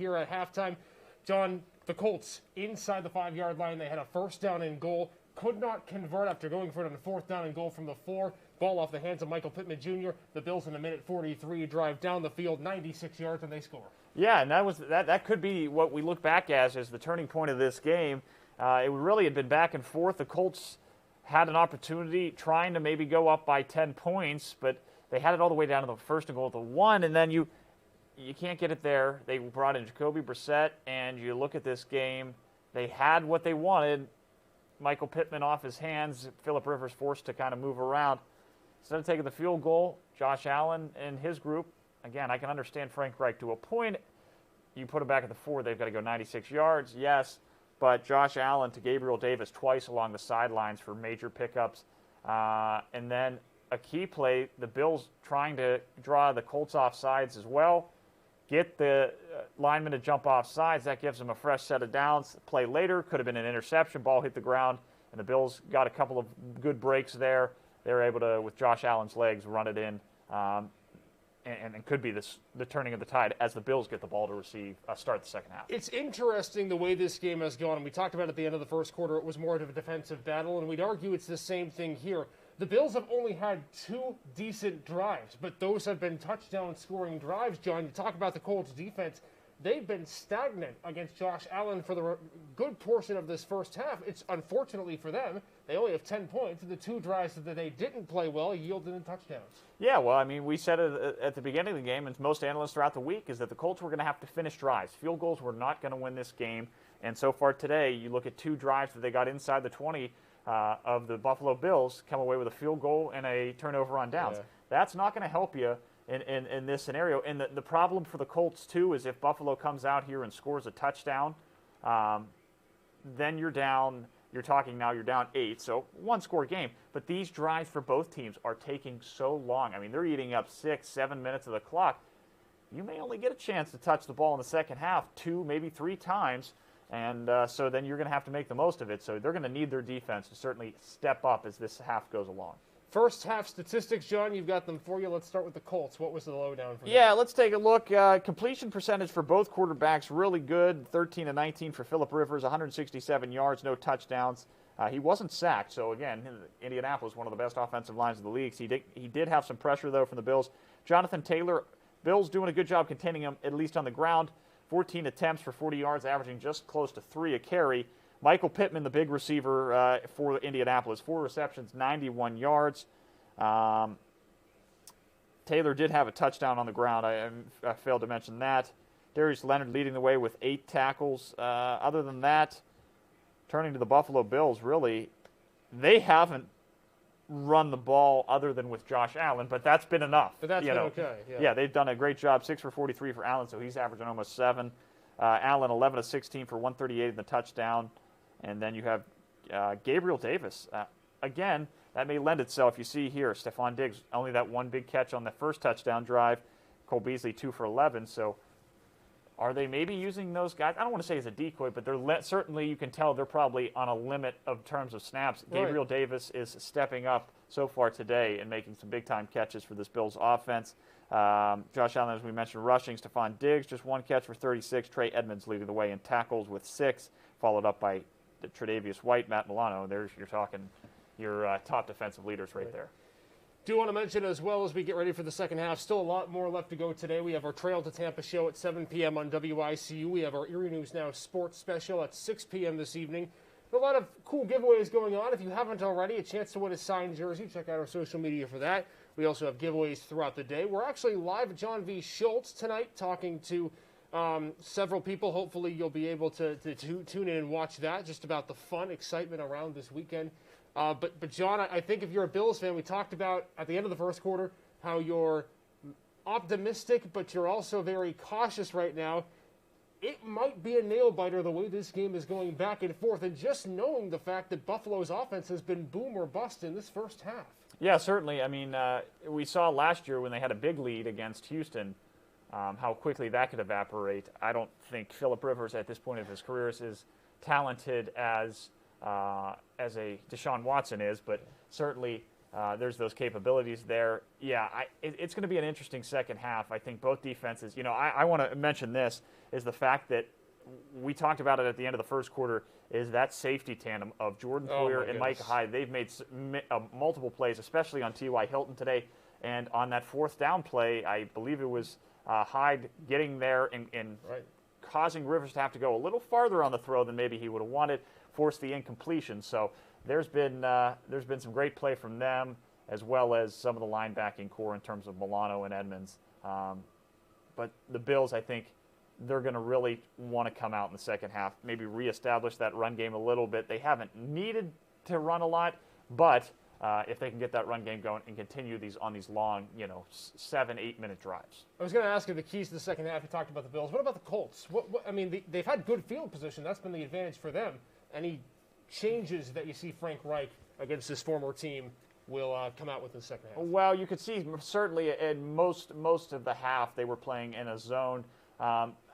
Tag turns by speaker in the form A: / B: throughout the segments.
A: here at halftime. John, the Colts inside the 5-yard line. They had a first down and goal. Could not convert after going for it on a fourth down and goal from the 4. Ball off the hands of Michael Pittman Jr. The Bills in a minute 43 drive down the field, 96 yards, and they score.
B: Yeah, and that could be what we look back as the turning point of this game. It really had been back and forth. The Colts had an opportunity trying to maybe go up by 10 points, but they had it all the way down to the first and goal at the 1, and then you can't get it there. They brought in Jacoby Brissett, and you look at this game, they had what they wanted. Michael Pittman off his hands, Phillip Rivers forced to kind of move around. Instead of taking the field goal, Josh Allen and his group, again, I can understand Frank Reich to a point. You put them back at the 4, they've got to go 96 yards, yes, but Josh Allen to Gabriel Davis twice along the sidelines for major pickups. And then a key play, the Bills trying to draw the Colts off sides as well, get the lineman to jump off sides. That gives them a fresh set of downs. Play later could have been an interception. Ball hit the ground, and the Bills got a couple of good breaks there. They were able to, with Josh Allen's legs, run it in, and could be the turning of the tide as the Bills get the ball to start the second half.
A: It's interesting the way this game has gone, and we talked about at the end of the first quarter, it was more of a defensive battle, and we'd argue it's the same thing here. The Bills have only had 2 decent drives, but those have been touchdown-scoring drives, John. You talk about the Colts' defense. They've been stagnant against Josh Allen for the good portion of this first half. It's unfortunately for them, they only have 10 points. The 2 drives that they didn't play well yielded in touchdowns.
B: Yeah, well, I mean, we said it at the beginning of the game, and most analysts throughout the week, is that the Colts were going to have to finish drives. Field goals were not going to win this game, and so far today, you look at 2 drives that they got inside the 20 of the Buffalo Bills, come away with a field goal and a turnover on downs. Yeah. That's not going to help you in this scenario. And the problem for the Colts, too, is if Buffalo comes out here and scores a touchdown, then you're down. You're down 8, so 1-score game. But these drives for both teams are taking so long. I mean, they're eating up 6-7 minutes of the clock. You may only get a chance to touch the ball in the second half 2, maybe 3 times. And so then you're going to have to make the most of it. So they're going to need their defense to certainly step up as this half goes along.
A: First half statistics, John, you've got them for you. Let's start with the Colts. What was the lowdown for them?
B: Yeah, let's take a look. Completion percentage for both quarterbacks, really good. 13 and 19 for Phillip Rivers, 167 yards, no touchdowns. He wasn't sacked. So, again, Indianapolis, one of the best offensive lines in the league. He did have some pressure, though, from the Bills. Jonathan Taylor, Bills doing a good job containing him, at least on the ground. 14 attempts for 40 yards, averaging just close to 3 a carry. Michael Pittman, the big receiver for Indianapolis, 4 receptions, 91 yards. Taylor did have a touchdown on the ground. I failed to mention that. Darius Leonard leading the way with 8 tackles. Other than that, turning to the Buffalo Bills, really, they haven't run the ball other than with Josh Allen, but that's been enough.
A: But that's been okay.
B: Yeah, they've done a great job. 6 for 43 for Allen, so he's averaging almost 7. Allen 11 of 16 for 138 in the touchdown. And then you have Gabriel Davis. Again, that may lend itself. You see here, Stephon Diggs, only that 1 big catch on the first touchdown drive. Cole Beasley 2 for 11. So are they maybe using those guys? I don't want to say as a decoy, but they're certainly, you can tell they're probably on a limit of terms of snaps. Right. Gabriel Davis is stepping up so far today and making some big-time catches for this Bills offense. Josh Allen, as we mentioned, rushing. Stephon Diggs, just 1 catch for 36. Trey Edmonds leading the way in tackles with 6, followed up by Tre'Davious White, Matt Milano. There's you're talking your top defensive leaders right there.
A: Do want to mention as well as we get ready for the second half, still a lot more left to go today. We have our Trail to Tampa show at 7 p.m. on WICU. We have our Erie News Now sports special at 6 p.m. this evening. A lot of cool giveaways going on. If you haven't already, a chance to win a signed jersey. Check out our social media for that. We also have giveaways throughout the day. We're actually live at John V. Schultz tonight talking to several people. Hopefully you'll be able to tune in and watch that, just about the fun, excitement around this weekend. But John, I think if you're a Bills fan, we talked about at the end of the first quarter how you're optimistic, but you're also very cautious right now. It might be a nail-biter the way this game is going back and forth, and just knowing the fact that Buffalo's offense has been boom or bust in this first half.
B: Yeah, certainly. I mean, we saw last year when they had a big lead against Houston, how quickly that could evaporate. I don't think Phillip Rivers at this point of his career is as talented as a Deshaun Watson is, but certainly there's those capabilities there. Yeah, it's going to be an interesting second half. I think both defenses, I want to mention this, is the fact that we talked about it at the end of the first quarter, is that safety tandem of Jordan Poyer and Micah Hyde. They've made multiple plays, especially on T.Y. Hilton today. And on that fourth down play, I believe it was Hyde getting there and causing Rivers to have to go a little farther on the throw than maybe he would have wanted, forced the incompletion. So there's been some great play from them, as well as some of the linebacking core in terms of Milano and Edmonds. But the Bills, I think, they're going to really want to come out in the second half, maybe reestablish that run game a little bit. They haven't needed to run a lot, but if they can get that run game going and continue these long, 7-8 minute drives.
A: I was going to ask you the keys to the second half. You talked about the Bills. What about the Colts? They've had good field position. That's been the advantage for them. Any changes that you see Frank Reich against his former team will come out with in the second half?
B: Well, you could see certainly in most of the half they were playing in a zone.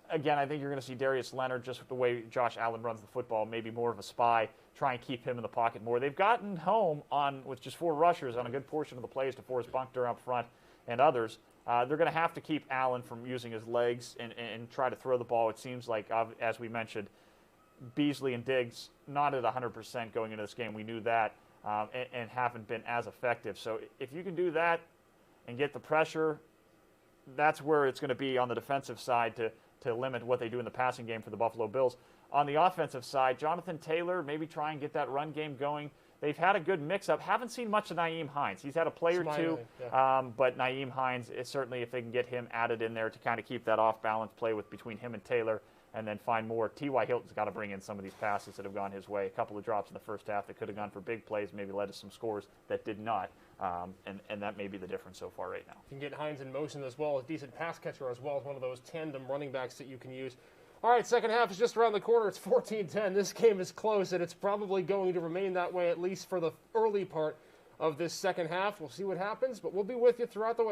B: Again, I think you're going to see Darius Leonard, just with the way Josh Allen runs the football, maybe more of a spy, try and keep him in the pocket more. They've gotten home with just 4 rushers on a good portion of the plays to force Buckner up front and others. They're going to have to keep Allen from using his legs and try to throw the ball. It seems like, as we mentioned, Beasley and Diggs not at 100% going into this game. We knew that, and haven't been as effective. So if you can do that and get the pressure, that's where it's going to be on the defensive side to limit what they do in the passing game for the Buffalo Bills. On the offensive side, Jonathan Taylor, maybe try and get that run game going. They've had a good mix-up. Haven't seen much of Nyheim Hines. He's had a play or two, but Nyheim Hines, is certainly, if they can get him added in there to kind of keep that off-balance play between him and Taylor, and then find more. T.Y. Hilton's got to bring in some of these passes that have gone his way. A couple of drops in the first half that could have gone for big plays, maybe led to some scores that did not. And that may be the difference so far right now.
A: You can get Hines in motion as well, a decent pass catcher as well as one of those tandem running backs that you can use. All right, second half is just around the corner. It's 14-10. This game is close, and it's probably going to remain that way at least for the early part of this second half. We'll see what happens, but we'll be with you throughout the way.